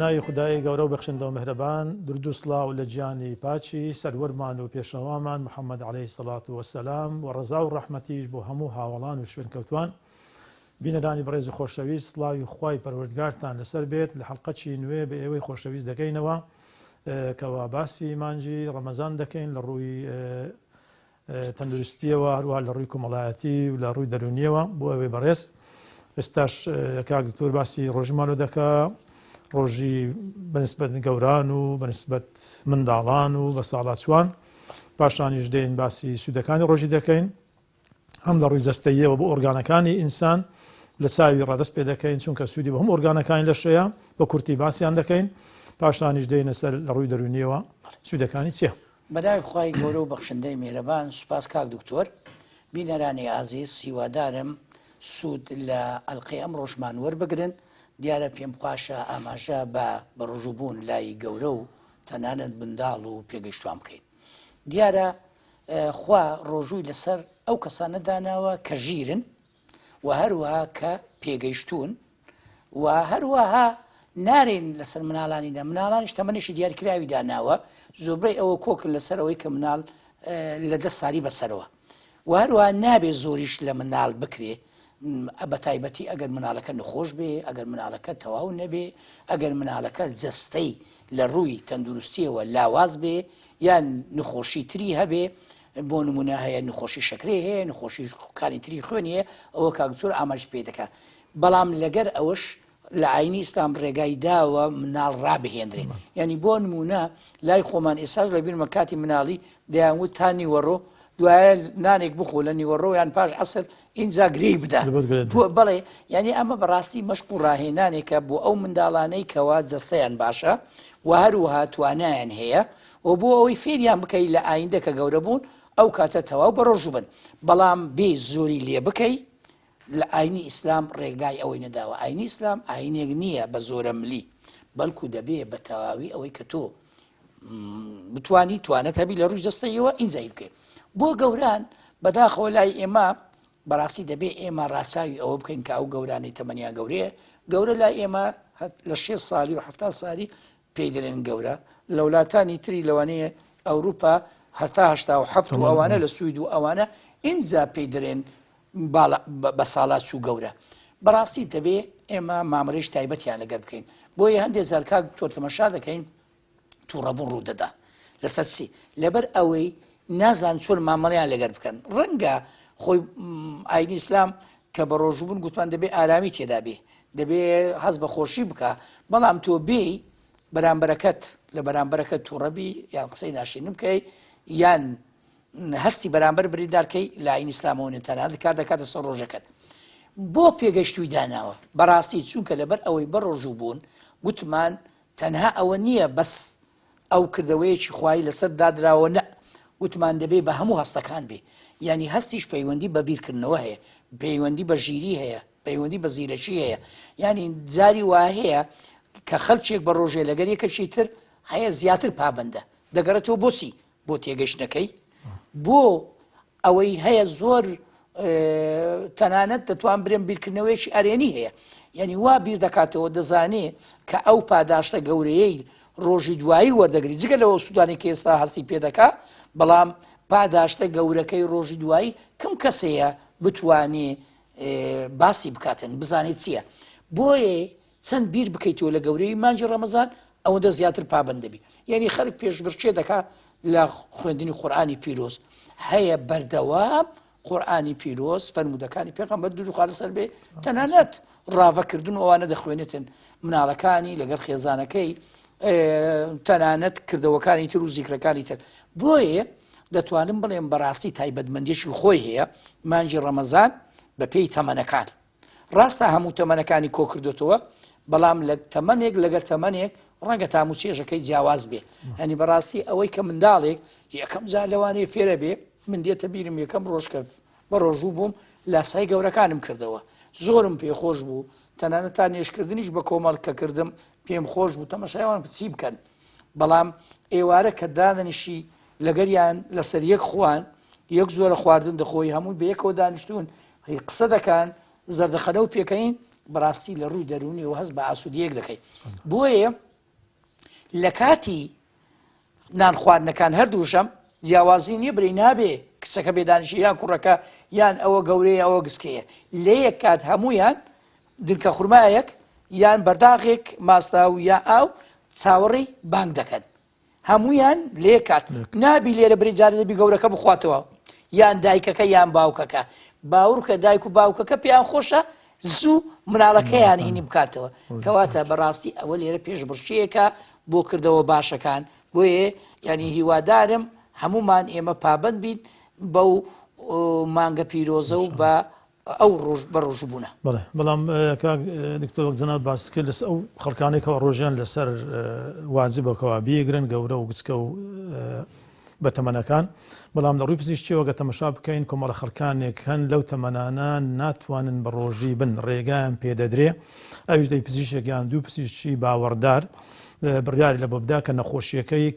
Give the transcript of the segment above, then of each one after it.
بەناوی خودای گەورە و بەخشندە و میهرەبان، درود و سڵاو لە گیانی پاچی سەروەرمان و پێشەوامان محەممەد عەلەیهی سەڵات وەسەلام و ڕەزا و ڕەحمەتیش بۆ هەموو هاوڵان و شوێنکەوتوان. بینەرانی بەڕێز و خۆشەویست، سڵاوی خوای پەروەردگارتان لەسەر بێت. لە حەڵقەی نوێ بە ئێوەی خۆشەویست دەکەینەوە کەوا باسی مانجی ڕەمەزان دەکەین لە ڕووی تەندروستیەوە، هەروەها لە ڕووی کۆمەڵایەتی و لە ڕووی دەرونیەوە بۆ ئەوەی بەڕێز. ئێستاش کاک دکتۆر باسی ڕۆژمانۆ دەکا، ڕۆژی بەنسبەت گەوران و بەنسبەت منداڵان و بە ساڵات چوان. پاشانیش دێن باسی سوودەکانی ڕۆژی دەکەین، هەم لە ڕووی جەستەییەوە بۆ ئۆرگانەکانی ئینسان لە چاوی ڕادەست پێ دەکەین، چونکە سوودی بە هەموو ئۆرگانەکانی لەشەیە بە کورتی باسییان دەکەین. پاشانیش دێنە سەر لە ڕووی دەرونیەوە سوودەکانی چییە؟ بەناوی خوای گەورە و بەخشندەی میهرەبان. سوپاس کاک دکتۆر. بینەرانی ئازیز، هیوادارم سوود لە ئەڵقەی ئەم ڕۆژمان وەربگرن. دیارە پێم خواشە ئاماژە بە ڕۆژوبوون لای گەورە و تەنانەت منداڵ و پێگەیشتوان بکەین. دیارە خوا ڕۆژووی لەسەر ئەو کەسانە داناوە کە ژیرن و هەروەها کە پێگەیشتوون و هەروەها نارێن لەسەر مناڵانیدا. مناڵانیش تەمەنیشی دیارکراوی داناوە، زۆربەی ئەوە کۆکرد لەسەرەوەی کە مناڵ لە 10 ساڵی بەسەرەوە و هەروەها نابێ زۆریش لە مناڵ بکرێ، بە تایبەتی ئەگەر مناڵەکە نخۆش بێ، ئەگەر مناڵەکە تەواو نەبێ، ئەگەر مناڵەکە جەستەی لە ڕووی تەندروستیەوە لاواز بێ یان نخۆشی تری هەبێ. بۆ نمونە هەیە نخۆشی شەکرێ هەیە، نخۆشی کانی تری خوێنیە، ئەوە کاکتۆر ئاماژ پێ دەکات. بەڵام لەگەر ئەوەش لە ئاینی ئیسلام ڕێگای داوە مناڵ ڕابهێنرێ. ینی بۆ نمونە لای خۆمان ئێساش لە بیرمە کاتی مناڵی دەیانوت تا نیوەڕۆ دوایە نانێک بخۆ لە نیوەڕۆ یان پاش عەسر ئینجا گرێی بدە. بەڵێ ینی ئەمە بەڕاستی مەشق و ڕاهێنانێکە بۆ ئەو منداڵانەی کەوا جەستەیان باشە و هەروەها توانایان هەیە و بۆ ئەوەی فێریان بکەی لە ئایندە کە گەورە بوون ئەو کاتە تەواو بەڕۆژوو بن. بەڵام بێ زۆری لێ بکەی، لە ئاینی ئیسلام ڕێگای ئەوەی نەداوە. ئاینی ئیسلام ئاینێک نییە بە زۆرە ملی، بەڵکو دەبێ بە تەواوی ئەوەی کە تۆ بتوانی توانێت هەبی لە ڕووی جەستەیەوە ئینجای بکەیت. بۆ گەوران بەداخەوە لای ئێمە بەڕاستی دەبێ ئێمە ڕاچاوی ئەوە بکەین کە ئەو گەورانی تەمەنیان گەورەیە. گەورە لای ئێمە لە 6 ساڵی و 7 ساڵی پێی دەرێن گەورە. لە وڵاتانی تری لەوانەیە ئەوروپا هەتا 87 و ئەوانە لە سوید و ئەوانە ئینجا پێی دەرێن بە ساڵات چوو گەورە. بەڕاستی دەبێ ئێمە مامەرەیش تایبەتیان لەگەر بکەین. بۆیە هەندێک جارکا تۆ تەماشا دەکەین تووڕەبوون ڕوودەدا لەسەر چی؟ لەبەر ئەوەی نازان چۆن مامەڵیان لەگەر بکەن. ڕەنگە خۆی ئاینی ئیسلام کە بە ڕۆژوبوون گوتمان دەبێ ئارامی تێدا بێ، دەبێ هەست بە خۆشی بکە، بەڵام تۆ بێ بەرامبەرەکەت لە بەرامبەرەکەت تووڕەبی یان قسەی ناشێن بکەی یان هەستی بەرامبەر بریندارکەی لە ئاینی ئیسلامەوە تەنانەت کار دەکاتە سەر ڕۆژەکەت. بۆ پێگەشتووی داناوە بەڕاستی، چونکە لەبەر ئەوەی بەڕۆژوو بوون گوتمان تەنها ئەوە نییە بەس ئەو کردەوەیەکی خوای لەسەر دادراوە، نە گوتمان دەبێ بە هەموو هەستەکان بێ. ینی هەستیش پەیوەندی بە بیرکردنەوە هەیە، پەیوەندی بە ژیری هەیە، پەیوەندی بە زیرەکی هەیە. ینی جاری وا هەیە کە خەڵکێک بە ڕۆژێ لەگەر یەکەشی تر هەیە زیاتر پابندە دەگەڕێتەوە بۆچی؟ بۆ تێگەشتنەکەی، بۆ ئەوەی هەیە زۆر تەنانەت دەتوان برێن بیرکردنەوەیکی ئەرێنی هەیە. ینی وا بیر دەکاتەوە دەزانێ کە ئەو پاداشتە گەورەیەی ڕۆژی دوایی وەردەگری، جگە لەوە سوودانی کە ئێستا هەستی پێ دەکا، بەڵام پاداشتە گەورەکەی ڕۆژی دوایی کەم کەسەیە بتوانێ باسی بکاتن بزانێت چییە. بۆیە چەند بیر بکەیتەوە لە گەورەی مانجی ڕەمەزان ئەوەندە زیاتر پابند دەبی. ینی خەڵک پێشبڕکێ دەکا لە خوێندنی قورئانی پیرۆز، هەیە بەردەوام قورئانی پیرۆز فەرمودەکانی پێغەمبەر درود و خوا لەسەر بێ تەنانەت ڕاوەکردن ئەوانە دەخوێنێتن مناڵەکانی لەگەڵ خێزانەکەی، تەنانەت کردەوەکانی تر و زیکرەکانی تر. بۆیە دەتوانم بڵێم بەڕاستی تایبەتمەندیشی خۆی هەیە مانجی ڕەمەزان بە پێی تەمەنەکان. ڕاستە هەموو تەمەنەکانی کۆ کردوتەوە، بەڵام لە تەمەنێک لەگەر تەمەنێک ڕەنگە تاموچێژەکەی جیاواز بێ. هەنی بەڕاستی ئەوەی کە منداڵێک یەکەم جار لەوانەیە فێرە بێ، من دێتە بیرم یەکەم ڕۆژکە بە ڕۆژوو بووم لاسای گەورەکانم کردەوە، زۆرم پێخۆش بوو، تەنانەت تا نێشکردنیش بە کۆمەڵ کە کردم پێم خۆش بوو، تەماشایوان بچی بکەن. بەڵام ئێوارە کە دانیشی لەگەریان لەسەر یەک خوان یەک زۆرە خواردن دەخۆی هەموو بە یەکەوە دانیشتون قسە دەکەن زەردەخەنە و پێکەین، بەڕاستی لە ڕووی دەرونی و هەست بە ئاسوودیەک دەکەیت. بۆیە لە کاتی نان خواردنەکان هەردووشەم جیاوازی نییە برەی نابێ کچەکە بێدانیشی یان کوڕەکە یان ئەوە گەورەیە ئەوە گسکەیە لێ یەک کات هەمویان دنکە خورمایەک یان بەرداغێک ماستا و یا ئاو چاوەڕی بانگ دەکەن هەمویان لێ کات نابی لێرە بری جارە دەبی گەورەکە بخواتەوە یان دایکەکە یان باوکەکە باوکە دایک و باوکەکە پێیان خۆشە زوو مناڵەکەیان هینی بکاتەوە کەواتە بەڕاستی ئەوە لێرە پێش بڕشیەکە بۆ کردەوە باشەکان بۆیە ینی هیوادارم هەمومان ئێمە پابند بین بەو مانگە پیرۆزە و بە ئەو ڕۆژ بە ڕۆژبوونە بەڵام دکتۆر جەناب باس کرد لەس ئەو خەڵکانێکەوە ڕۆژیان لەسەر واجبەکەوە بیگرن گەورە و گچکە و بەتەمەنەکان بەڵام لە ڕووی پزیشکیەوە گە تەمەشا بکەین کۆمەڵە خەڵکانێک هەن لەو تەمەنانە ناتوانن بە ڕۆژی بن ڕێگایان پێدەدرێ ئەویش دەی پزیشکێکیان دوو پزیشکی باوەڕدار بڕیاری لە بۆبدا کە نەخۆشیەکەی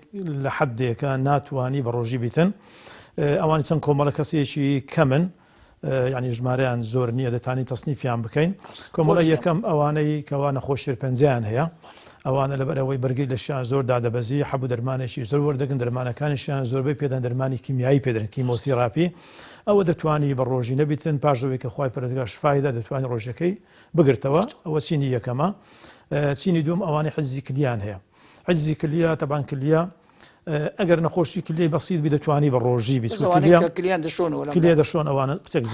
لە حەدێکە ناتوانی بە ڕۆژی بیتن ئەوانی چەند کۆمەڵە کەسێکی کەمن یعنی ژمارەیان زۆر نییە دەتانی تەسنیفیان بکەین کۆمەڵە یەکەم ئەوانەی کەوا نەخۆشی پەنجیان هەیە ئەوانە لەبەرەوەی بەرگی لە شیان زۆر دادەبەزی حەبوو دەرمانێکی زۆر وەردەگرن دەرمانەکانیشیان زۆربەی پێدان دەرمانی کیمیایی پێدرن کیمۆتیراپی ئەوە دەتوانی بە ڕۆژی نەبیتن پاشەوەی کە خوای پەروەردگار شفایدا دەتوانێت ڕۆژەکەی بگرتەوە ئەوە چینی یەکەمە چینی دوم ئەوانەی حەزی کلیان هەیە حەزی کلیە تەبان کلیە ئەگەر نەخۆشی کلیەی بەسیط بی دەتوانی بە ڕۆژی بیت کلیە دەشۆن ئەوانە قسێک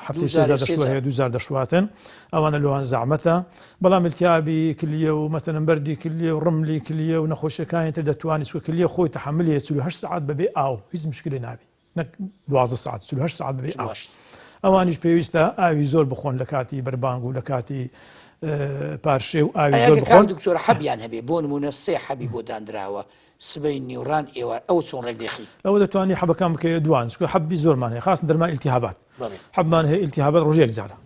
هەفتەی سێزار دەشوە هەیە دووزار دەشواتن ئەوانە لەوان زەحمەتە بەڵام التیابی کلیە و مەتەنەن بەردی کلیە و ڕملی کلیە و نەخۆشیەکانی تر دەتوانی چوە کلیە خۆی تەحملی 48 ساعت بەبێ ئاو هیچ مشکلی نابی نەک 12 ساعت 48 ساعت بەبێ ئاو ئەوانیش پێویستە ئاوی زۆر بخۆن لە کاتی بەربانگ و لە کاتی پارشێ و ئاوی زۆر بخۆن دکتۆر حەبیان هەبێ بۆ نمونە سێ حەبی بۆ دانراوە سبەی نیوڕان ئێوە ئەو چۆن ڕێکدێخی ئەوە دەتوانانی حەبەکان بکەیە دوان چکە حەبی زۆرمان هەیە خاص دەرمان ئیلتیهابات حەبمان هەیە ئیلتیهابات ڕۆژێک جارە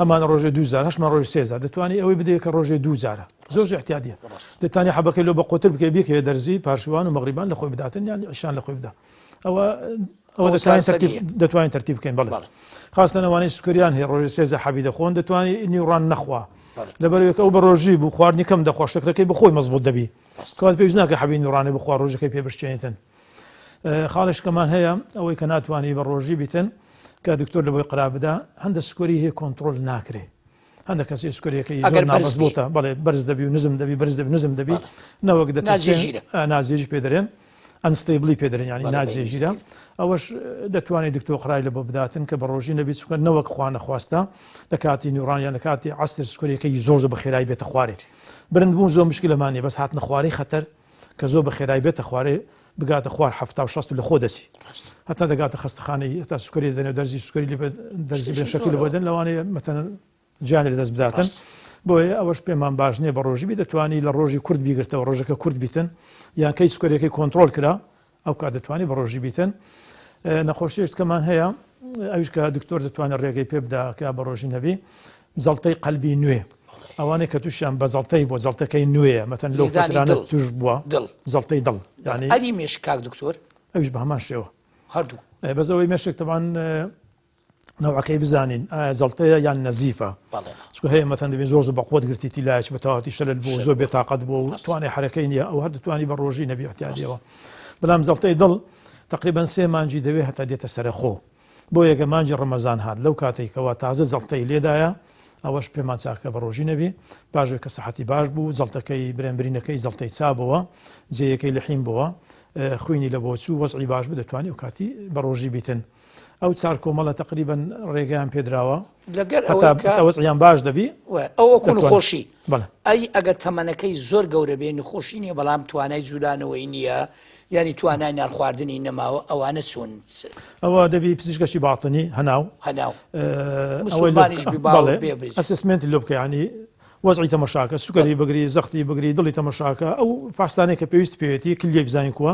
هەمان ڕۆژێ 2000 هەشمان ڕۆژ 3000 دەتوانانی ئەوەی بدەیە کە ڕۆژێ 2000 زۆر احتیاطیە دەتوانانی حەبەکەی لۆ بە قوتر بکەی بیکەوە دەرزی پارشوان و مەغریبان لە خۆی بداتن یان عیشان لە خۆی بدا ئەوە دەتوانین تەرتیب بکەین بەڵێ خاصە ئەوانەی سوکریان هەیە ڕۆژێ 3000 حەبی دەخۆن دەتوانانی نیوڕان نەخوا لەبەرەوەی ئەو بە ڕۆژی بوو خواردنی کەم دەخوا شەکرەکەی بخۆی مەزبوط دەبی کەواتە پێویست ناکە حەبی نیوڕانێ بخوا ڕۆژەکەی پێ بشکێنێتن خاڵشکەمان هەیە ئەوەی کە ناتوانانی بە ڕۆژی بیتن کە دکتۆر لەبۆی قرار بدا هەندە سکۆری هەیە کۆنتڕۆل ناکرێ هەندە کەسی سکۆریەکەی زۆر نامەزبوطە بەڵێ بەرز دەبی و نزم دەبی بەرز دەبی نزم دەبی نەوەک نازێژی پێدەرێن ئەنستیبلی پێدەرێن ینی ناجێژیرە ئەوەش دەتوانێت دکتۆر قرای لە بۆ بداتن کە بە ڕۆژی نەبی چکە نەوەک خوا نەخواستە لە کاتی نیوڕانیان لە کاتی عەسر سکۆریەکەی زۆر بە خێرایی بێتە خوارێ برندبوون زۆر مشکلەمان نیە بەس هاتنە خوارەی خەتەر کە زۆر بە خێرایی بێتە خوارێ بگاتە خوار 70 و 60 لە خۆ دەچی هەتا دەگاتە خەستەخانەی هەتا سکۆری دەنێ دەرزی سکۆری دەرزی بێن شەکل بۆ دەن لەوانەیە مەتەنەن گیانی لەدەست بداتن بۆیە ئەوەش پێمان باش نییە بە ڕۆژی بی دەتوانی لە ڕۆژی کورد بیگرتەوە ڕۆژەکە کورد بیتن یان کەی سکۆریەکەی کۆنتڕۆل کرا ئەو کات دەتوانی بە ڕۆژی بیتن نەخۆشیشتکەمان هەیە ئەویش کە دکتۆر دەتوانێت ڕێگەی پێ بدا کە بە ڕۆژی نەبی زەڵتەی قەلبی نوێ ئەوانەی کە تووشیان بە زەڵتەی بۆ زەڵتەکەی نوێیە مەتەن لەو فترانە توش بووە زەڵتەی دڵ ینی ئەلی مێش کاک دکتۆر ئەویش بە هەمان شێوە هەردوو بەزەوەی مێشێک تەوان نەوعەکەی بزانین ئایا زەڵتەیە یان نەزیفە چکە هەیە مەتەن دەبێت زۆر بەقوت گرتیتی لایەک بە تەواتی شەلل بۆ زۆر بێتاقەت بۆ و توانێ حرەکەی نییە ئەو هەر دەتوانی بە ڕۆژی نەبی احتیاجیەوە بەڵام زەڵتەی دڵ تقریبا 3 مانجی دەوێت هەتا دێتە سەرخۆ بۆ یەکە مانجی ڕەمەزان هات لەو کاتێکەوە تازە زەڵتەی لێدایە ئەوەش پێمان چاکە بە ڕۆژی نەبی پاشوێ کە سەحەتی باش بوو زەڵتەکەی برێنبرینەکەی زەڵتەی چابەوە جێیەکەی لەحیم بووە خوینی لە بۆچوو وەزعی باش بوو دەتوانی و کاتی بە ڕۆژی بیتن ئەو چار کۆمەڵە تقریبا ڕێگەیان پێدراوە لەگەر وەزعیان باش دەبی ئەوە نەخۆشی ئەی ئەگەر تەمەنەکەی زۆر گەورە بێ نەخۆشی نییە بەڵام توانای جوولانەوەی نییە ینی توانای نارخواردنی نەماوە ئەوانە چۆن ئەوە دەبی پزیشکەشی باڵتنی هەناو ئەسسمنتی لۆ بکە ینی وەزعی تەمەشاکە سوکەری بگری زەختی بگری دڵی تەمەشاکە ئەو فاستانێک کە پێویست پێوێتی کلیە بزانین کووە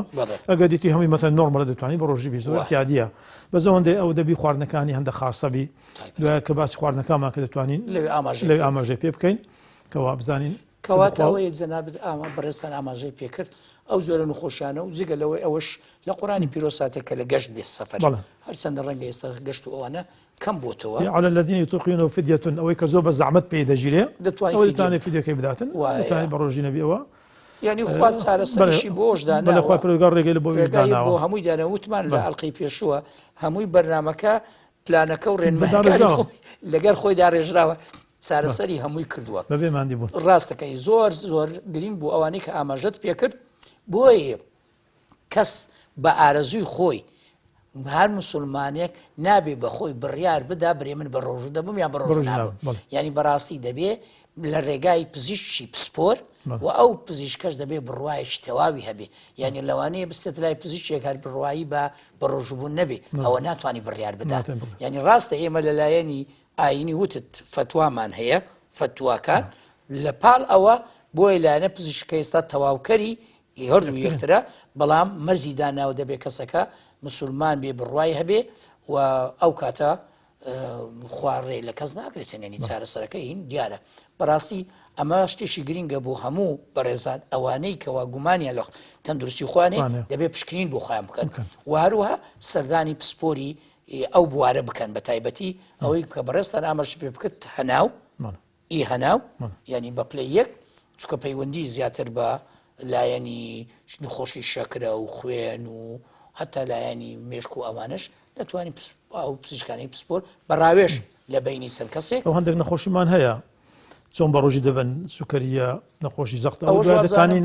ئەگەر دیتی هەمووی مەتەن نۆرمەڵە دەتوانانی بە ڕۆژی بی زۆر احتیاجیە بە زەوەندێ ئەو دەبی خواردنەکانی هەندە خاسەبی دوایە کە باسی خواردنەکانمان کە دەتوانین لەوێ ئاماژەی پێ بکەین کەوا بزانین کەواتەوە یەک جەنابەت بەڕێستان ئاماژەی پێکرد ئەو زۆرە نەخۆشیانە و جگە لەوەی ئەوەش لە قورآنی پیرۆساتێکە لە گەشت بێ سەفەر هەرچەندە ڕەنگە ئێستا گەشت و ئەوانە کەم بۆتەوە على الذين يطيقونه فدية ئەوەی کە زۆر بە زەحمەت پێی دەگیرێ دەتوانێت فیدیەکەی بداتن دەتوانێت بە ڕۆژی نەبی ئەوە یعنی خوا چارەسەریشی بۆش بەڵێ خوا پەروەردگار ڕێگەی لە بۆ ویش بۆ داناوە هەمووی دانەوتمان لە ئەڵقەی پێشووە هەمووی بەرنامەکە پلانەکە و ڕێنمایەکانی خۆی لەگەر خۆی داڕێژراوە چارەسەری هەمووی کردووە بەبێ ماندی بوون ڕاستەکەی زۆر زۆر گرنگ بوو ئەوانەی کە ئاماژەت پێکرد بۆیە کەس بە ئارەزووی خۆی هەر مسلمانێک نابێ بە خۆی بڕیار بدا برێ من بە ڕۆژوو دەبم یان بە ڕۆژ نابم ینی بەڕاستی دەبێ لە ڕێگای پزیشکی پسپۆر و ئەو پزیشکەش دەبێ بڕواایەکی تەواوی هەبێ ینی لەوانەیە بستێت لای پزیشکێک هەر بڕوایی بە ڕۆژبوون نەبێ ئەوە ناتوانانی بڕیار بدا ینی ڕاستە ئێمە لەلایەنی ئاینی وتت فتووامان هەیە فتوواکان لە پاڵ ئەوە بۆی لایەنە پزیشکە ئێستا تەواوکەری هەردوو یەکترە بەڵام مەرزی داناوە دەبێ کەسەکە مسلمان بێ بڕوای هەبێ و ئەو کاتە خوارڕێ لە کەس ناکرێتێنێنی چارەسەرەکەی هین دیارە بەڕاستی ئەمە شتێکی گرینگە بۆ هەموو بەڕێزان ئەوانەی کەوا گومانیان لە تەندروستی خوانێ دەبێ پشکنین بۆ خۆیان بکەن و هەروەها سەردانی پسپۆری ئەو بوارە بکەن بە تایبەتی ئەوەی کە بەڕێستان ئاماژ پێ بکرد هەناو ئی هەناو ینی بە پلەی یەک چکە پەیوەندی زیاتر بە لایەنی نخۆشی شەکرە و خوێن و هەتا لایەنی مێشک و ئەوانش دەتوانین ئەو پزیشکانی پسپۆر بەڕاوێش لە بینی چەند کەسێک ئەو هەندێک نەخۆشیمان هەیە چۆن بە ڕۆژی دەبن سوکەریە نەخۆشی زەخت دەتوانین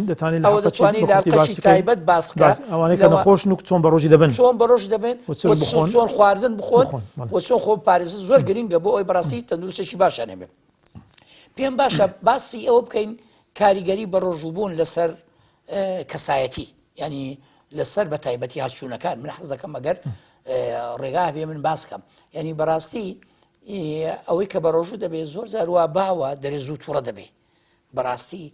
تایبەت باسکە ئەوانەی کە نەخۆشن و چۆن بە ڕۆژی دەبن چۆن بە ڕۆژ دەبن چۆن خواردن بخۆن و چۆن خۆ پارێز زۆر گرینگە بۆ ئەوی بەڕاستی تەندروستێکی باشە نەبێت پێم باشە باسی ئەوە بکەین کاریگەری بە ڕۆژووبوون لەسەر کەسایەتی ینی لەسەر بە تایبەتی هەڵچوونەکان من حەز دەکەم ئەگەر ڕێگا بێ من باسکەم ینی بەڕاستی ئەوەی کە بە ڕۆژوو دەبێت زۆر زاروا باوە دەرێ زوو تووڕە دەبێ بەڕاستی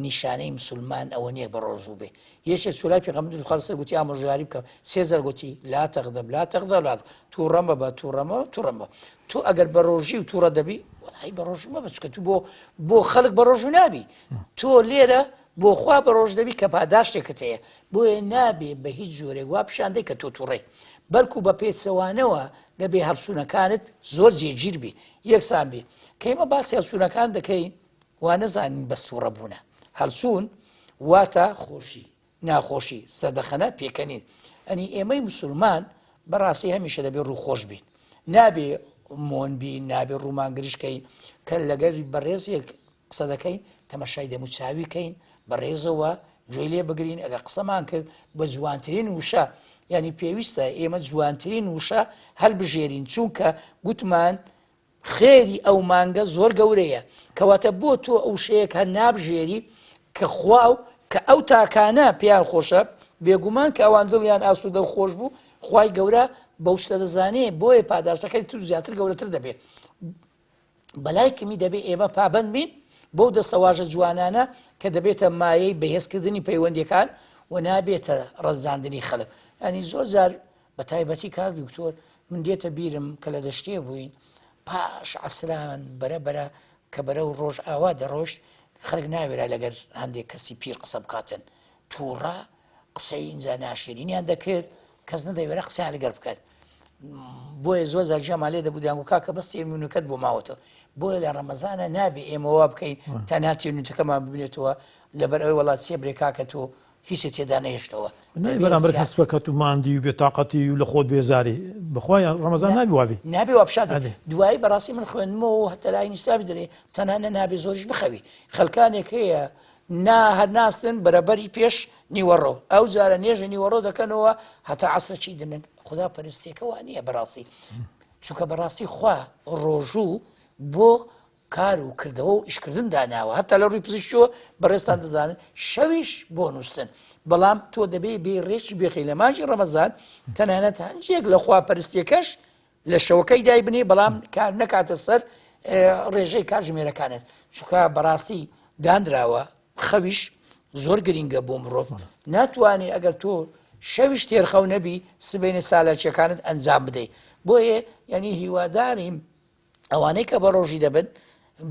نیشانەی مسلمان ئەوە نییە بە ڕۆژوو بێ یەشێ سولای پێغەمبەر خاڵسەر گوتی ئامۆژگاری بکە سێزار گوتی لا تەغضب لا تغضب تووڕەمە بە تووڕەمە تو ئەگەر بە ڕۆژی و تووڕە دەبی وەڵای بە ڕۆژ مەبە چکە تو بۆ خەڵک بە ڕۆژوو نابی تۆ لێرە بۆ خوا بە ڕۆژ دەبی کە پاداشتێکت هەیە بۆیە نابێ بە هیچ جۆرێک وا پیشاندەی کە تۆ تووڕێ بەڵکو بە پێچەوانەوە دەبێ هەڵسوونەکانت زۆر جێگیر بی یەکسان بێ کەیمە باسی هەڵسوونەکان دەکەین وا نەزانین بەستوڕە بوونە هەڵسوون واتە خۆشی ناخۆشی سەردەخەنە پێکەنین ئەنی ئێمەی مسلمان بەڕاستی هەمیشە دەبێ ڕووخۆش بین نابێ مۆن بین نابێ ڕوومان گرشکەین کە لەگەر بەڕێزێک قسە دەکەین تەمەشای دەموچاویکەین بەڕێزەوە گوێی لێ بگرین ئەگەر قسەمان کرد بە جوانترین وشە ینی پێویستە ئێمە جوانترین وشە هەڵبژێرین چونکە گوتمان خێری ئەو مانگە زۆر گەورەیە کەواتە بۆ تۆ ئەو شەیەک هەر نابژێری کە خواو کە ئەو تاکانە پێیان خۆشە بێگومان کە ئەوان دڵیان ئاسوودە و خۆش بوو خوای گەورە بەو شتە دەزانێ بۆیە پاداشەکەی تو زیاتر گەورەتر دەبێت بەلای کەمی دەبێت ئێمە پابند بین بۆ دەستەواژە جوانانە کە دەبێتە مایەی بەهێزکردنی پەیوەندیەکان و نابێتە ڕەزاندنی خەڵک ئەنی زۆر جار بە تایبەتی کاک دکتۆر من دێتە بیرم کە لە دەشتێ بووین پاش عەسران بەرەبەرە کە بەرە و ڕۆژ ئاوا دەڕۆشت خەڵک ناوێرا لەگەر هەندێک کەسی پیر قسە بکاتن تووڕە قسەی ئینجا ناشرینیان دەکرد کەس نەدەوێرە قسەیان لەگەر بکات بۆیە زۆر زار جەما لێ دەبودیان و کاکە بەستی ئێمونەکەت بۆ ماوەتەوە بۆیە لە ڕەمەزانە نابێ ئێمەوە بکەین تەنها تێنوتەکەمان ببینێتەوە لەبەر ئەوەی وڵات سێبرێ کاکە تۆ هیچ تێدا نەهێشتەوە بەرامبەر هەستبەکەت و ماندی و بێتاقەتی و لە خۆت بێزاری بەخوایان ڕەمەزان نابی وابی نابێ وابشاد دوایی بەڕاستی من خوێنمەوە هەتە لای ئیسلامی دەرێ تەنانە نابێ زۆریش بخەوی خەڵکانێک هەیە هەر ناستن بەرەبەری پێش نیوەڕۆ ئەو جارە نێژە نیوەڕۆ دەکەنەوە هەتا عەسرەچی دنن خدا پەرستێکەوە نییە بەڕاستی چونکە بەڕاستی خوا ڕۆژوو بۆ کار و کردەوە و ئیشکردن داناوە هەتا لە ڕووی پزیشکیەوە بەڕێستان دەزانن شەویش بۆ نووسن بەڵام تۆ دەبێ بێ ڕێکی بێخی لە ماژی ڕەمەزان تەنانەت هەنجێک لە خوا پەرستێکەش لە شەوەکەی دای بنێ بەڵام کار نەکاتە سەر ڕێژەی کاتژمێرەکانت چونکە بەڕاستی دانراوە خەویش زۆر گرینگە بۆ مرۆڤ ناتوانێت ئەگەر تۆ شەویش تێرخەو نەبی سبەینە چالاکیەکانت ئەنجام بدەیت بۆیە ینی هیواداریم ئەوانەی کە بە ڕۆژی دەبن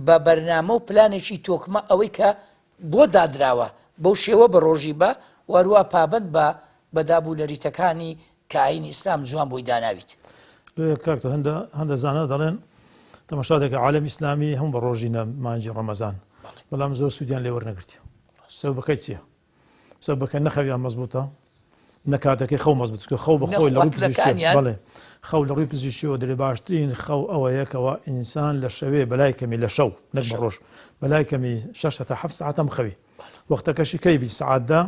بە بەرنامە و پلانێکی تۆکمە ئەوەی کە بۆ دادراوە بەو شێوە بە ڕۆژی بە وەروە پابند بە بەدابوونەریتەکانی کە ئاینی ئیسلام جوان بۆی داناویت کاکتۆر هەندە زانە دەڵێن تەماشا دەکە عالەمی ئیسلامی هەموو بە ڕۆژی مانجی ڕەمەزان بەڵام زۆر سوودیان لێ وەرنەگرتی سەبەکەی چییە؟ سەبەکە نەخەویان مەزبوطە نەکاتەکەی خەو مەزبوط خەو بەخۆی لە ڕووی پزیشکی بەڵێ خەو لە ڕووی پزیشکیەوە دەرێ باشترین خەو ئەوەیەکەوە ئینسان لە شەوێ بەلای کەمی لە شەو نەک بە ڕۆژ بەلای کەمی 6 تا 7 ساعتم خەوی وەختەکەشی کەیبی سعاتدا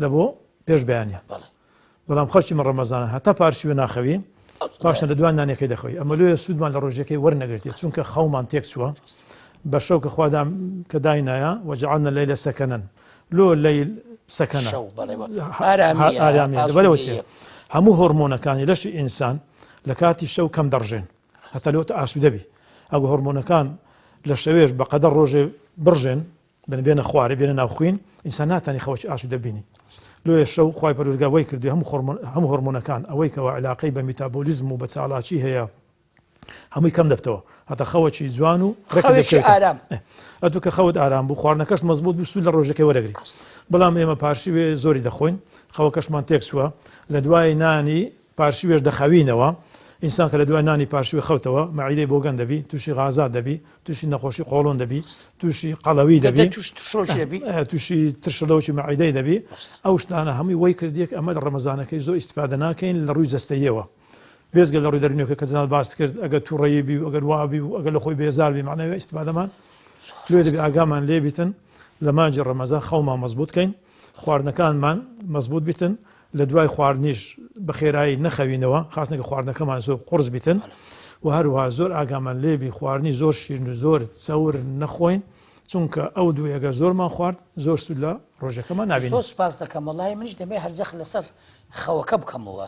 لە بۆ پێش بەیانە بەڵام خەڵکی من ڕەمەزانە هەتا پارشیوە ناخەوی پاشە لە دوان نانەکەی دەخەوی ئەمە لێ سوودمان لە ڕۆژەکەی وەرنەگرێت چونکە خەومان تێک چووە بە شەو کە خوادام کە داینایە وەجعلنا الليل سكنا لۆ لەیل سەکەنە ئارامیە لەبەرەوە چێ هەموو هۆرمۆنەکانی لەشی ئینسان لە کاتی شەو کەم دەڕژێن هەتا لەوتە ئاسوودەبی ئەگە هۆرمۆنەکان لە شەوێش بەقەدەر ڕۆژێ بڕژێن بنبێنە خوارێ بێنە ناوخوین ئینسان ناتانی خەوەی ئاسوودە بینی لۆیە شەو خوای پەروەردگار وەی کردی هەموو هۆرمۆنەکان ئەوەی کەەوە علاقەی بە میتابۆلیزم و بە چالاکی هەیە هەمووی کەم دەبتەوە هەتا خەوەکی جوان و ئارام ئەتو کە خەوت ئارام بوو خواردنەکەش مەزبوط بوو سوود لە ڕۆژەکەی وەرەگری بەڵام ئێمە پارشیوێ زۆری دەخۆین خەوەکەشمان تێک چووە لە دوای نانی پارشیوێش دەخەوینەوە ئینسان کە لە دوای نانی پارشوێ خەوتەوە مەعیدەی بۆگەن دەبی تووشی غازات دەبی تووشی نەخۆشی قۆڵۆن دەبی تووشی قەڵەوی دەبی تووشی ترشەلەوکی مەعیدەی دەبی ئەو شتانە هەمووی وەی کردیەک ئەمە لە ڕەمەزانەکەی زۆر ئیستیفادە ناکەین لە ڕووی جەستەییەوە بێزگە لە ڕووی دەرونیەکە کە جەناب باس کرد ئەگەر تووڕەیی بی و ئەگەر وابی و ئەگەر لە خۆی بێزار بی معنەوێ ئیستیفادەمان لێ دەبی ئاگامان لێ بیتن لە مانجی ڕەمەزان خەومان مەزبوط کەین خواردنەکانمان مەزبوط بیتن لە دوای خواردنیش بە خێرایی نەخەوینەوە خاستنەکە خواردنەکەمان زۆر قورس بیتن و هەروەها زۆر ئاگامان لێبی خواردنی زۆر شیرن و زۆر چەور نەخۆین چونکە ئەو دوو ئەگەر زۆرمان خوارد زۆر سوود لە ڕۆژەکەمان نابین. زۆر سوپاس دەکەم وەڵای منیش دەبێ هەرزەخ لەسەر خەوەکە بکەمەوە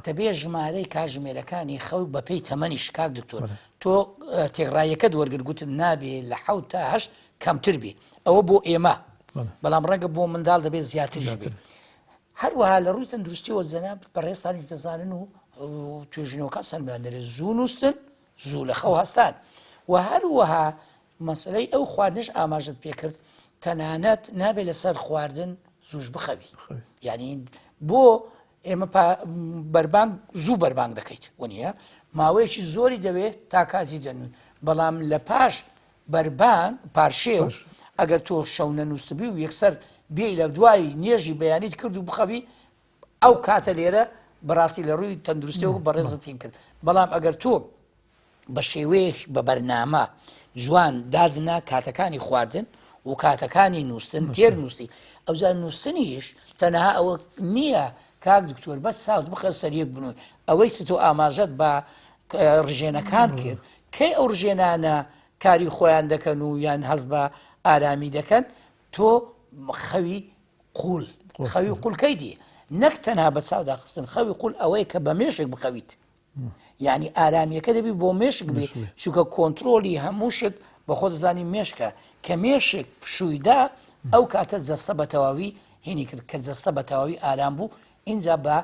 دەبێ ژمارەی کاژمێرەکانی خەو بەپێی تەمەنیش کاک دکتۆر تۆ تێغڕایەکەت وەرگرت گوتت نابێ لە 7 تا 8 کەمتر بێ ئەوە بۆ ئێمە بەڵام ڕەنگە بۆ منداڵ دەبێت زیاتری بێ هەروەها لە ڕووی تەندروستیەوە جەناب بەڕێستانی دەزانن و توێژینەوەکان سەرمیان دەرێت زوو نووسن زوو لە خەو هەستان و هەروەها مەسەلەی ئەو خواردنش ئاماژت پێکرد تەنانەت نابێت لەسەر خواردن زووش بخەوی یعنی بۆ ئێمە بەربانگ زوو بەربانگ دەکەیت وە ماوەیەکی زۆری دەوێت تا کاتی دەنووی بەڵام لە پاش بەربانگ پارشێو ئەگەر تۆ شەو نەنووسبی و یەکسەر بێ لە دوای نێژی بەیانیت کرد و بخەوی ئەو کاتە لێرە بەڕاستی لە ڕووی تەندروستیەوە بەڕێزتیم کرد بەڵام ئەگەر تۆ بە شێوەیەک بە بەرنامە جوان دادنا کاتەکانی خواردن و کاتەکانی نووسن تێر نووسی ئەوجار نووسنیش تەنها ئەوە نییە کاک دکتۆر بەت ساوت بخە سەریەک بنووی ئەوەی تۆ ئاماژەت بە ڕژێنەکان کرد کەی ئەو ڕژێنانە کاری خۆیان دەکەن و یان هەست بە ئارامی دەکەن تۆ خەوی قوڵ خەوی قوڵکەی دی نەک تەنها بە چاودا خستن خەوی قوڵ ئەوەیە کە بە مێشک بخەویت یعنی ئارامیەکە دەبی بۆ مێشک بێ چونکە کۆنتترۆلی هەمووشت بە خۆ دەزانی مێشکە کە مێشک پشوویدا ئەو کاتە جەستە بە تەواوی هینی کرد کە جەستە بە تەواوی ئارام بوو اینجا بە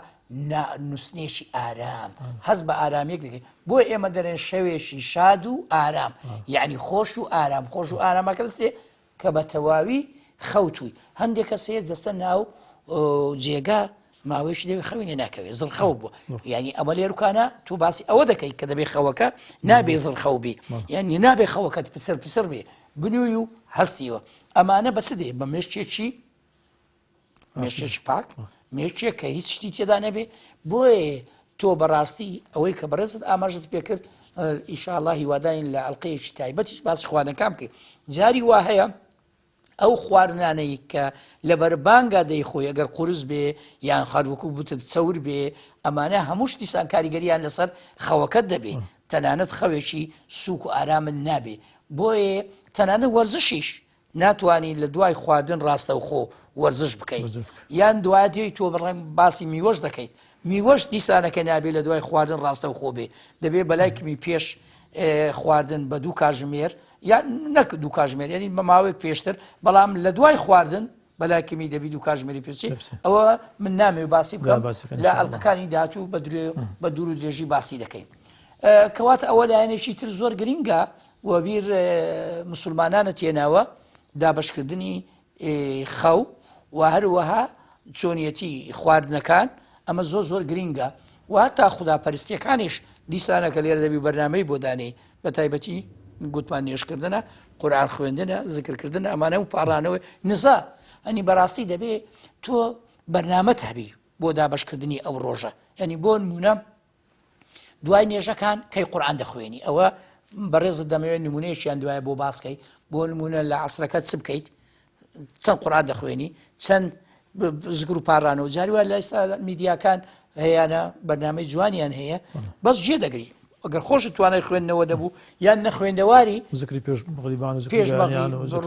نووسنێکی ئارام هەست بە ئارامیەک دەکەیت بۆ ئێمە دەرێن شەوێکی شاد و ئارام یعنی خۆش و ئارام خۆش و ئارامەکەستێ کە بە تەواوی خەوتووی هەندێک کەسەیە دەستە ناو جێگا ماوەیەکی دەوێت خەوینێ ناکەوێت زڵخەو بووە یعنی ئەمە لێروکانە تو باسی ئەوە دەکەیت کە دەبێت خەوەکە نابێ زڵخەو بێ یعنی نابێ خەوەکەت پسر بێ بنووی و هەستیەوە ئەمانە بەس دێ بە مێشتێکی پاک مێشتێک کە هیچ شتی تێدا نەبێ بۆیە تۆ بەڕاستی ئەوەی کە بەڕێزت ئاماژت پێکرد ئیشاءالله هیوادارین لە ئەڵقەیەکی تایبەتیش باسی خواردنەکان بکەیت جاری وا هەیە ئەو خواردنانەی کە لەبەر بانگا دەیخۆی ئەگەر قورس بێ یان خەروەکو بوتت چەور بێ ئەمانە هەموو دیسان کاریگەریان لەسەر خەوەکەت دەبێ تەنانەت خەوێکی سووک و ئارامن نابێ بۆیە تەنانەت وەرزشیش ناتوانین لە دوای خواردن ڕاستەوخۆ وەرزش بکەیت یان دوایەتی تۆ بڕێم باسی میوەش دەکەیت میوەش دیسانەکە نابێت لە دوای خواردن ڕاستەوخۆ بێ دەبێت بەلایکمی پێش خواردن بە دوو کاژمێر یان نەک دوو کاژمێر یعنی بە ماوەیەک پێشتر بەڵام لە دوای خواردن بەلایکمی دەبی دوو کاژمێری پێچی ئەوە من نامێ باسی بکەم لە ئەڵلقەکانی داهاتوو بە دوور و درێژی باسی دەکەین کەواتە ئەوە لایەنێکی تر زۆر گرینگە وەبیر مسلمانانە تێناوە دابەشکردنی خەو و هەروەها چۆنیەتی خواردنەکان ئەمە زۆر گرینگە و هەتا خوداپەرستیەکانیش دیسانەکە لێرە دەبی بەرنامەی بۆ دانەی بە تایبەتی گوتمان نوێشکردنە قورئان خوێندنە زیکرکردن ئەمانە و پاڕانەوەی نزا ئەنی بەڕاستی دەبێ تۆ بەرنامەت هەبی بۆ دابشکردنی ئەو ڕۆژە ینی بۆ نمونە دوای نێژەکان کەی قورئان دەخوێنی ئەوە بەڕێزت دەمەوێت نمونەیەکیان دوایە بۆ باسکەی بۆ نمونە لە عەسرەکەت چ بکەیت چەند قورئان دەخوێنی چەند زگر و پاڕانەوە جاری وای لە ئێستا میدیاکان هەیەە بەرنامەی جوانیان هەیە بەس جێ دەگری ئەگەر خۆشت توانای خوێندنەوە دەبوو یان نەخوێندەواری زکری پێش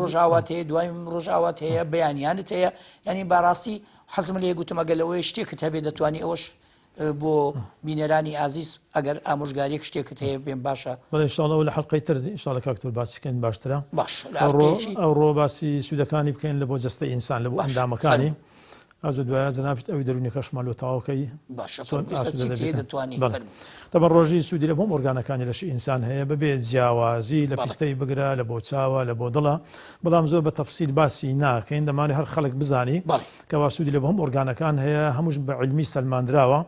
ڕۆژاوات هەیە دوای ڕۆژاوات هەیە بەیانیانت هەیە ینی باڕاستی حەزم لێ گوتمەگە لەوەی شتێکت هەبێ دەتوانانی ئەوش بۆ بینەرانی ئازیز ئەگەر ئامۆژگاریەک شتێکت هەیە بێن باشە بەڵێ لە حەڵقەی تر ئینشاڵڵا کاکتۆر باسیکەین باشترە باش ئەوڕۆ باسی سوودەکانی بکەین لە بۆ جەستە ئینسان لە بۆ ئەندامەکانی ئازۆ دوایە زەنابێت ئەوی دەرونیەکە شمال و تاواکەی تەبەن ڕۆژی سوودی لە بۆم ئۆرگانەکانی لەشی ئینسان هەیە بەبێ جیاوازی لە پیستەی بگرە لە بۆ چاوە لە بۆ دڵە بەڵام زۆر بە تەفسیل باسی ناکەین دەمانێت هەر خەڵک بزانی کەوا سوودی لە بۆم ئۆرگانەکان هەیە هەمووش بە علمی سەلماندراوە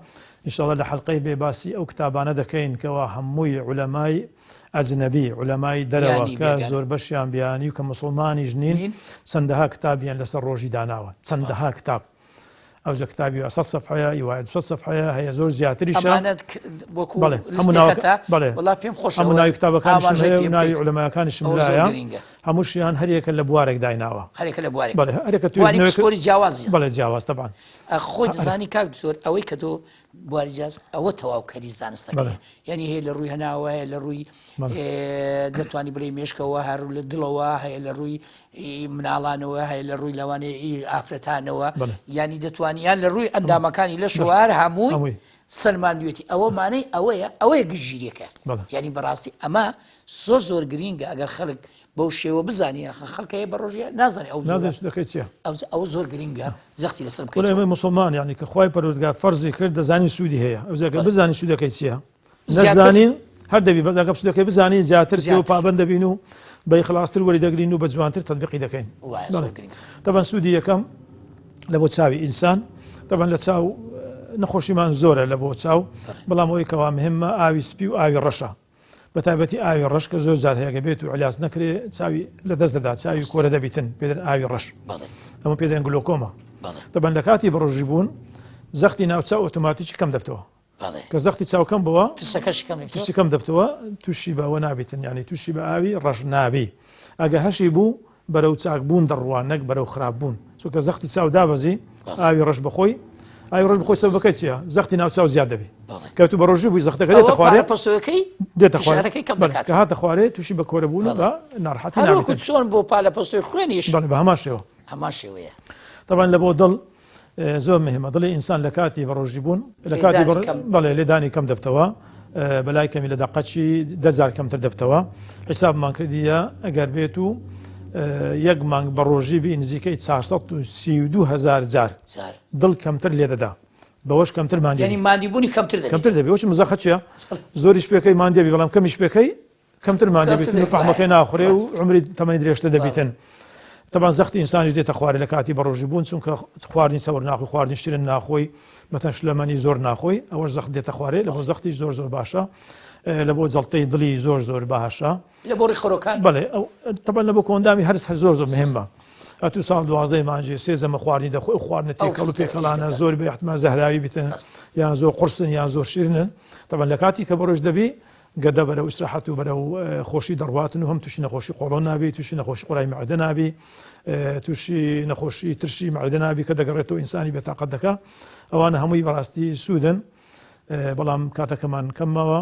ئینشاڵڵا لە حەڵقەی بێ باسی ئەو کتابانە دەکەین کەوا هەمووی عولەمای ئەجنەبی عولەمای دەرەوە کە زۆر بەشیان بیانی و کە مسڵمانیش نین چەندەها کتابیان لەسەر ڕۆژی داناوە چەندەها کتاب ئەو کتابی 100 صفحەیە یوایە 200 صفحەیە هەیە زۆر زیاتریشە وڵا پێم خۆش هەموو ناوی کتابەکانیشم هەیە و ناوی عولەمایەکانیشم لایە هەمووشیان هەریەکە لە بوارێک دایناوە هەرێکە توێژی جیاوازی بەڵێ جیاواز تەبان خۆی دەزانی کاک دکتۆر ئەوەی کە تۆ بواری جیاز ئەوە تەواوکەری زانستەکە یعنی هەیە لە ڕووی هەناوە هەیە لە ڕووی دەتوانی بڵێ مێشکەوە هەر لە دڵەوە هەیە لە ڕووی مناڵانەوە هەیە لە ڕووی لەوانەیە ئافرەتانەوە ینی دەتوانیان لە ڕووی ئەندامەکانی لە شوار هەمووی سلماندوێتی ئەوە مانەی ئەوەیە گژیرێکە ینی بەڕاستی ئەمە زۆر گرینگە ئەگەر خەڵک بەو شێوە بزانانی خەڵکەیە بە ڕۆژیە نازانێ ئەو زۆر گرینگە زەختی لەسەر بکەی مسلمان یعنی کە خوای پەروەردگار فەرزی کرد دەزانی سوودی هەیە ئەو زەکە بزانی سوودەکەی چییە نەزانین هەر دەبی بەداگە سوودەکەی بزانی زیاتر و پابەند دەبین و بە ئیخلاصتر وەری دەگرین و بە جوانتر تەطبیقی دەکەین تەبەن سوودی یەکەم لە بۆ چاوی ئینسان تەبەن لە چاو نەخۆشیمان زۆرە لە بۆ چاو بەڵام ئەوەی کەوا مهمە ئاوی سپی و ئاوی ڕەشە بەتایبەتی ئاوی ڕەش کە زۆر جار هەیە بێت و علاج نەکرێ چاوی لە دەست دەدا چاوی کۆرە دەبیتن پێدەن ئاوی ڕەش ئەمە پێدەن گلۆکۆمە دەبەن لە کاتی بەڕۆژی بوون زەختی ناوچە ئۆتۆماتیکی کەم دەبتەوە کە زەختی چاوکەم بووە تشی کەم دەبتەوە تووشی بەوە نابێتن ینی تووشی بە ئاوی ڕەش نابی ئەگە هەشی بوو بەرەو چاکبوون دەڕوان نەک بەرەو خراپبوون چونکە زەختی چاو دابەزی ئاوی ڕەش بەخۆی ئاوی ڕەش بخۆی سەبەکەی چییە زەختی ناوچاو زیاد دەبی کە تو بە ڕۆژی بووی زەختەکە دێتە خوارێ دێتە کە هاتە خوارێ تووشی بە کۆرەبوون بە ناڕەحەتی نابێت چۆن بۆ پالە پۆستۆی خوێنیش بە هەمان شێوە طبعا لە بۆ دڵ زۆر مهمە دڵی ئینسان لە کاتی بەڕۆژی بوون لە کاتی بەڵێ لێدانی کەم دەبتەوە بەلای کەمی لە دەقەچی 10,000 کەمتر دەبتەوە حیسابمان کردیە ئەگەر بێت و یەک مانگ بە ڕۆژی بی نزیکەی 432,000 جار دڵ کەمتر لێ دەدا بەوەش کەمتر مادیبوونی کەمتر دەبێت وەچ مزەخە چیە زۆریش پێکەی مادیێبی بەڵام کەمیش پێکەی کەمتر مادیێبیت فەحمەکەی ناخورێ و عمری تەمەنی درێژتر دەبیتن طبعا زەختی ئینسانیش دێتە خوارێ لە کاتی بەڕۆژی بوون چونکە خواردنی سەور ناخۆی خواردنی شترن ناخۆی مەتەن شلەمەنی زۆر ناخۆی ئەوەش زەخت دێتە خوارێ لە بۆ زەختیش زۆر باشە لە بۆ جەڵتەی دڵی زۆر باشە لە بۆ ڕیخۆرەکان بەڵێ طبعا لە بۆ کۆندامی هەرس هەر زۆر مهمە ئەتو ساڵ 12 مانجێ سێ زەمە خواردنی دەخۆی خواردنە تێکەڵ و پێکەڵانە زۆر بە احتمال زەهراوی بیتن یان زۆر قورسن یان زۆر شیرنن طبعا لە کاتی کە بەڕۆژ دەبی گەدە بەرەو ئیسراحەت و بەرەو خۆشی دەڕواتن و هەم تووشی نەخۆشی قۆڵۆ نابی تووشی نەخۆشی قوڕای معدە نابی تووشی نەخۆشی ترشی معدە نابی کە دەگەڕێتەوە ئینسانی بێتاقەت دەکا ئەوانە هەمووی بەڕاستی سوودن بەڵام کاتەکەمان کەمەوە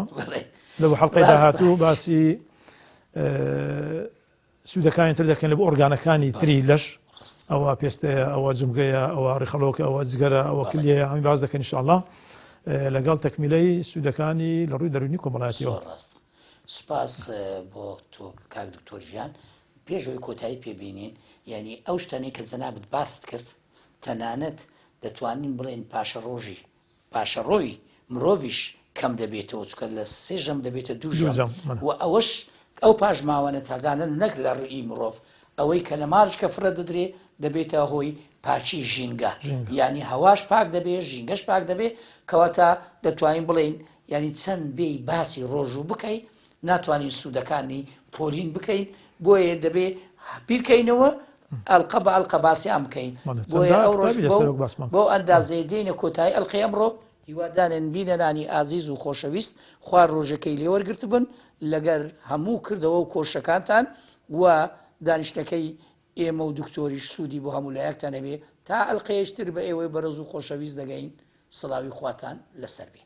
لەو حەڵقەی داهاتوو باسی سوودەکانی تر دەکەن لە بۆ ئۆرگانەکانی تری لەش ئەوە پێستەیە ئەوە جومگەیە ئەوە ڕیخەڵۆکە ئەوە جگەرە ئەوە کلیە هەمی باز دەکەن ئینشاءالله لەگەڵ تەکمیلەی سوودەکانی لە ڕووی دەرونی کۆمەڵایەتیەوە سوپاس بۆ تۆ کاک دکتۆر ژیان پێشەوەی کۆتایی پێبینین یعنی ئەو شتانەی کە جەنابەت باست کرد تەنانەت دەتوانین بڵێن پاشەڕۆی مرۆڤیش کەم دەبێتەوە چکە لە 3 ژەم دەبێتە 2 ژەم و ئەوەش ئەو پاژماوانە تادانە نەک لە ڕووی مرۆڤ ئەوەی کە لە ماڕش کە فرە دەدرێ دەبێتە هۆی پاچی ژینگە ینی هەواش پاک دەبێت ژینگەش پاک دەبێت کەواتە دەتوانین بڵێن ینی چەند بێی باسی ڕۆژوو بکەین ناتوانین سوودەکانی پۆلین بکەین بۆیە دەبێت بیرکەینەوە ئەڵقە بە ئەڵقە باسییان بکەین بۆیە ئەو ڕۆژ بۆ ئەندازەیە دێنە کۆتایی ئەڵقەی ئەمڕۆ هیوادارن بینەرانی ئازیز و خۆشەویست خوار ڕۆژەکەی لێوەرگرت بن لەگەر هەموو کردەوە و کۆشەکانتان و دانیشتەکەی ئێمە و دکتۆریش سوودی بۆ هەموو لایەکتان هەبێ تا ئەڵقەیەشتر بە ئێوەی بەرەز و خۆشەویست دەگەین سڵاوی خواتان لەسەر بێ.